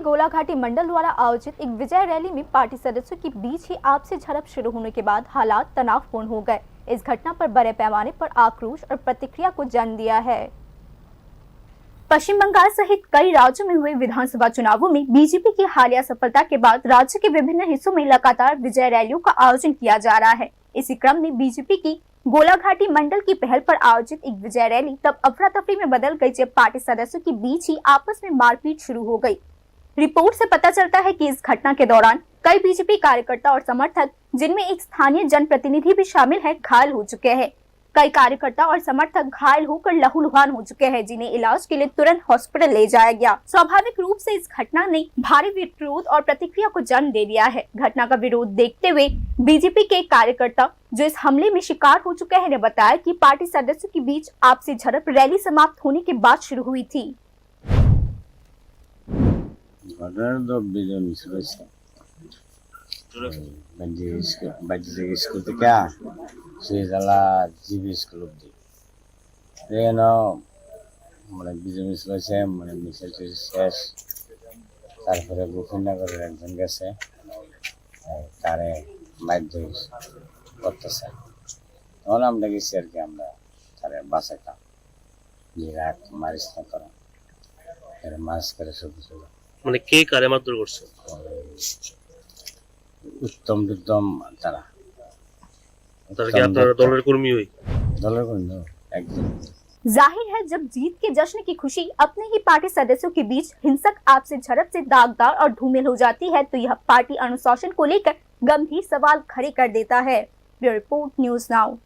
गोलाघाटी मंडल द्वारा आयोजित एक विजय रैली में पार्टी सदस्यों के बीच ही आपसी झड़प शुरू होने के बाद हालात तनावपूर्ण हो गए। इस घटना पर बड़े पैमाने पर आक्रोश और प्रतिक्रिया को जन्म दिया है। पश्चिम बंगाल सहित कई राज्यों में हुए विधानसभा चुनावों में बीजेपी की हालिया सफलता के बाद राज्य के विभिन्न हिस्सों में लगातार विजय रैलियों का आयोजन किया जा रहा है। इसी क्रम में बीजेपी की गोलाघाटी मंडल की पहल पर आयोजित एक विजय रैली तब अफरा तफरी में बदल गई जब पार्टी सदस्यों के बीच ही आपस में मारपीट शुरू हो गई। रिपोर्ट से पता चलता है कि इस घटना के दौरान कई बीजेपी कार्यकर्ता और समर्थक, जिनमें एक स्थानीय जनप्रतिनिधि भी शामिल है, घायल हो चुके हैं। कई कार्यकर्ता और समर्थक घायल होकर लहूलुहान हो चुके हैं, जिन्हें इलाज के लिए तुरंत हॉस्पिटल ले जाया गया। स्वाभाविक रूप से इस घटना ने भारी विरोध और प्रतिक्रिया को जन्म दे दिया है। घटना का विरोध देखते हुए बीजेपी के कार्यकर्ता जो इस हमले में शिकार हो चुके हैं ने बताया कि पार्टी सदस्यों के बीच आपसी झड़प रैली समाप्त होने के बाद शुरू हुई थी। জিবি স্কুল অব্দি মানে বিজয় মিছিল হয়েছে, মানে মিছিলটি শেষ। তারপরে গোপীনগরের একজন গেছে, তারে মাইর করতেছে। তখন আমরা গেছি আর কি, আমরা তারে বাঁচাইতাম যে রাত মারিস না করা, এরা মাছ করে শুধু শুধু। মানে কে কারে মারধর করছে? উত্তম টুত্তম তারা दौलर कर्मी हुई। जाहिर है जब जीत के जश्न की खुशी अपने ही पार्टी सदस्यों के बीच हिंसक आपसी झड़प से दागदार और धूमिल हो जाती है तो यह पार्टी अनुशासन को लेकर गंभीर सवाल खड़े कर देता है। Bureau report, news now.